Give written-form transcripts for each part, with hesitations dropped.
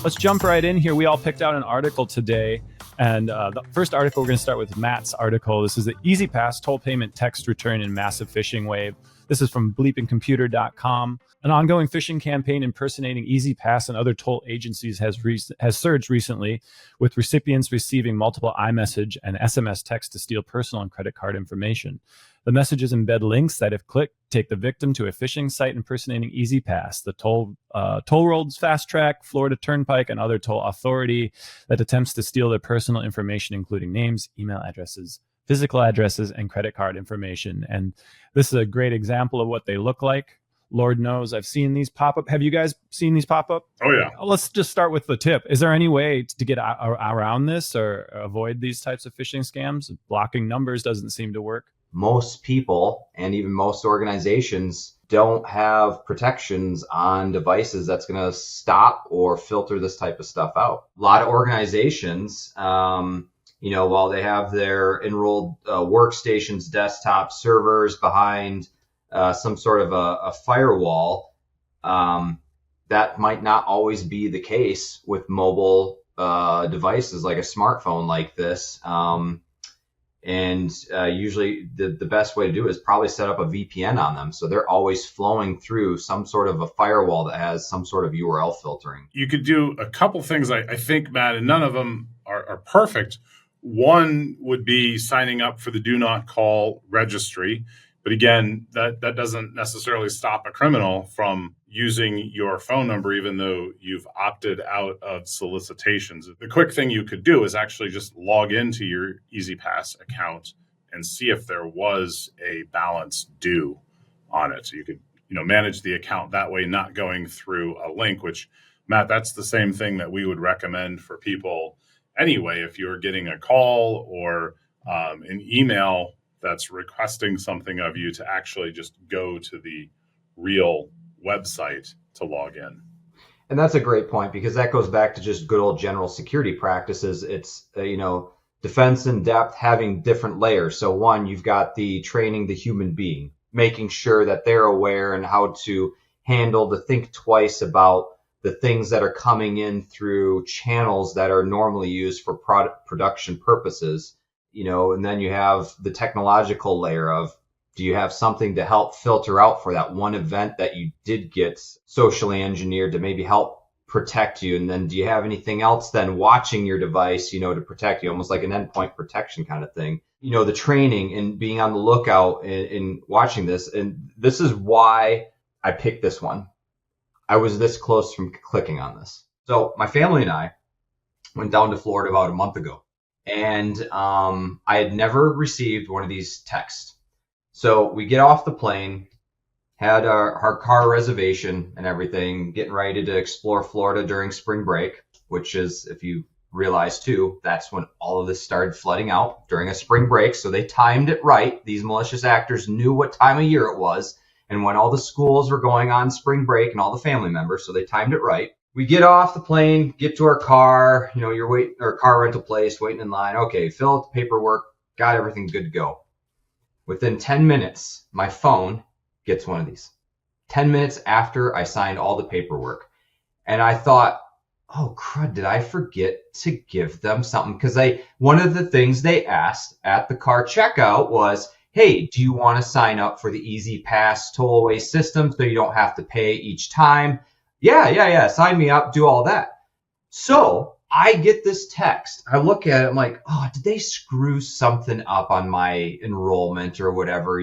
Let's jump right in here. We all picked out an article today. And the first article, we're going to start with Matt's article. This is the ZPass toll payment text return in massive phishing wave. This is from bleepingcomputer.com. An ongoing phishing campaign impersonating ZPass and other toll agencies has surged recently, with recipients receiving multiple iMessage and SMS texts to steal personal and credit card information. The messages embed links that, if clicked, take the victim to a phishing site impersonating ZPass, the toll roads, Fast Track, Florida Turnpike, and other toll authority that attempts to steal their personal information, including names, email addresses, physical addresses, and credit card information. And this is a great example of what they look like. Lord knows I've seen these pop up. Have you guys seen these pop up? Oh, yeah. Let's just start with the tip. Is there any way to get around this or avoid these types of phishing scams? Blocking numbers doesn't seem to work. Most people and even most organizations don't have protections on devices that's going to stop or filter this type of stuff out. A lot of organizations, while they have their enrolled workstations, desktop servers behind some sort of a firewall, that might not always be the case with mobile devices like a smartphone like this. Usually the best way to do it is probably set up a VPN on them. So they're always flowing through some sort of a firewall that has some sort of URL filtering. You could do a couple things, I think, Matt, and none of them are perfect. One would be signing up for the Do Not Call registry. But again, that doesn't necessarily stop a criminal from using your phone number, even though you've opted out of solicitations. The quick thing you could do is actually just log into your ZPass account and see if there was a balance due on it. So you could, manage the account that way, not going through a link, which, Matt, that's the same thing that we would recommend for people anyway. If you're getting a call or an email that's requesting something of you, to actually just go to the real website to log in. And that's a great point, because that goes back to just good old general security practices. It's, defense in depth, having different layers. So one, you've got the training the human being, making sure that they're aware and how to handle, to think twice about the things that are coming in through channels that are normally used for production purposes. And then you have the technological layer of, do you have something to help filter out for that one event that you did get socially engineered to maybe help protect you? And then do you have anything else then watching your device, to protect you, almost like an endpoint protection kind of thing? The training and being on the lookout and watching this. And this is why I picked this one. I was this close from clicking on this. So my family and I went down to Florida about a month ago. And I had never received one of these texts. So we get off the plane, had our car reservation and everything, getting ready to explore Florida during spring break, which is, if you realize too, that's when all of this started flooding out during a spring break. So they timed it right. These malicious actors knew what time of year it was and when all the schools were going on spring break and all the family members. So they timed it right. We get off the plane, get to our car, you're waiting, or car rental place, waiting in line. Okay, fill out the paperwork, got everything good to go. Within 10 minutes, my phone gets one of these. 10 minutes after I signed all the paperwork. And I thought, oh, crud, did I forget to give them something? Because one of the things they asked at the car checkout was, hey, do you want to sign up for the ZPass toll-away system so you don't have to pay each time? Yeah. Sign me up, do all that. So I get this text. I look at it. I'm like, oh, did they screw something up on my enrollment or whatever,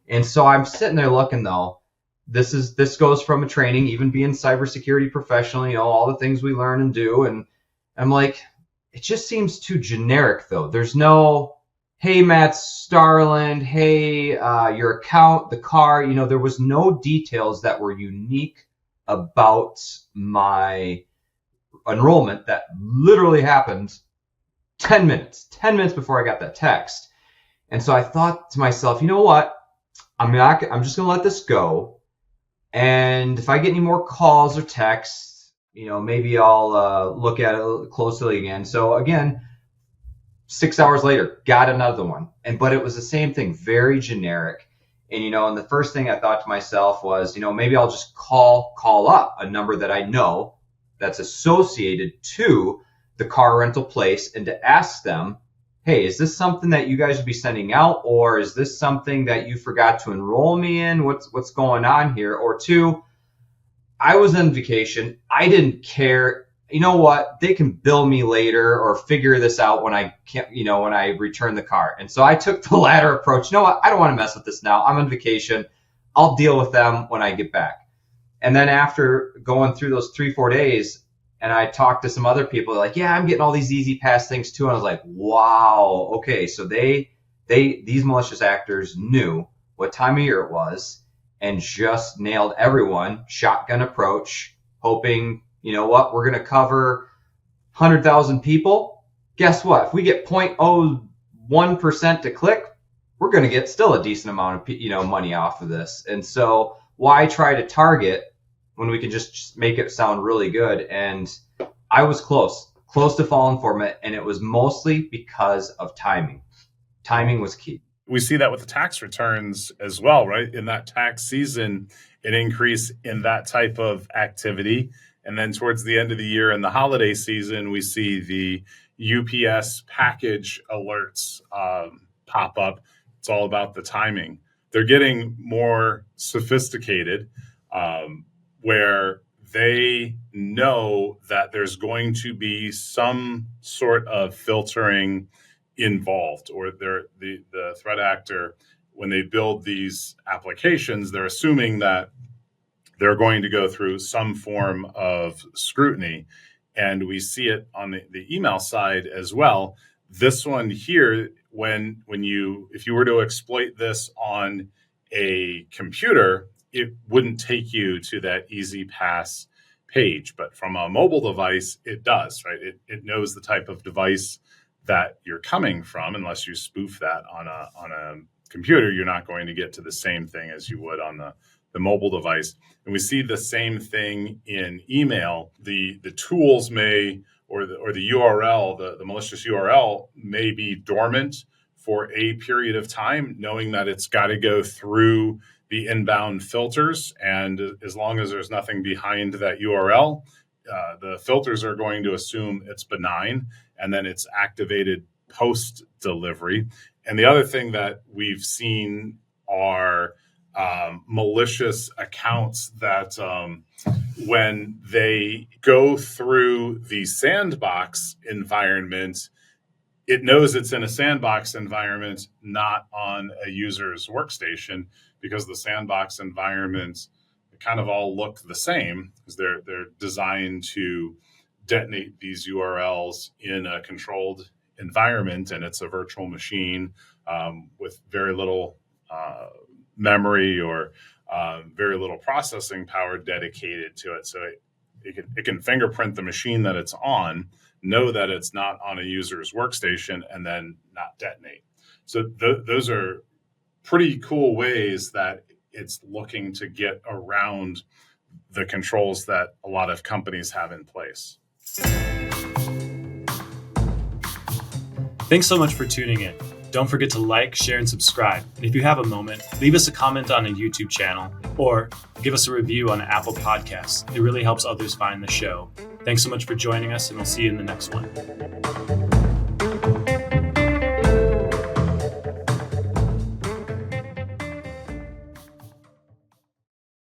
And so I'm sitting there looking, though. This goes from a training, even being cybersecurity professional, all the things we learn and do. And I'm like, it just seems too generic, though. There's no, hey, Matt Starland, hey, your account, the car. There was no details that were unique about my enrollment that literally happened 10 minutes before I got that text. And so I thought to myself, you know what? I'm just going to let this go. And if I get any more calls or texts, maybe I'll look at it closely again. So again, 6 hours later, got another one. But it was the same thing, very generic. And, and the first thing I thought to myself was, maybe I'll just call up a number that I know that's associated to the car rental place and to ask them, hey, is this something that you guys would be sending out, or is this something that you forgot to enroll me in? What's going on here? Or two, I was on vacation. I didn't care. You know what? They can bill me later or figure this out when I can't, when I return the car. And so I took the latter approach. You know what? I don't want to mess with this now. I'm on vacation. I'll deal with them when I get back. And then after going through those 3-4 days, and I talked to some other people, like, yeah, I'm getting all these ZPass things too. And I was like, wow, okay. So these malicious actors knew what time of year it was and just nailed everyone, shotgun approach, hoping, you know what, we're going to cover 100,000 people. Guess what? If we get 0.01% to click, we're going to get still a decent amount of, money off of this. And so why try to target when we can just make it sound really good? And I was close to falling for it. And it was mostly because of timing. Timing was key. We see that with the tax returns as well, right? In that tax season, an increase in that type of activity. And then towards the end of the year and the holiday season, we see the UPS package alerts pop up. It's all about the timing. They're getting more sophisticated, where they know that there's going to be some sort of filtering involved, or the threat actor, when they build these applications, they're assuming that they're going to go through some form of scrutiny. And we see it on the email side as well. This one here, if you were to exploit this on a computer, it wouldn't take you to that ZPass page. But from a mobile device, it does, right? It knows the type of device that you're coming from. Unless you spoof that on a computer, you're not going to get to the same thing as you would on the mobile device. And we see the same thing in email. The tools may, or the URL, the malicious URL may be dormant for a period of time, knowing that it's got to go through the inbound filters. And as long as there's nothing behind that URL, the filters are going to assume it's benign, and then it's activated post delivery. And the other thing that we've seen are malicious accounts that when they go through the sandbox environment, it knows it's in a sandbox environment, not on a user's workstation, because the sandbox environments kind of all look the same, because they're designed to detonate these URLs in a controlled environment, and it's a virtual machine with very little memory or very little processing power dedicated to it. So it can fingerprint the machine that it's on, know that it's not on a user's workstation, and then not detonate. So those are pretty cool ways that it's looking to get around the controls that a lot of companies have in place. Thanks so much for tuning in. Don't forget to like, share, and subscribe. And if you have a moment, leave us a comment on a YouTube channel or give us a review on Apple Podcasts. It really helps others find the show. Thanks so much for joining us, and we'll see you in the next one.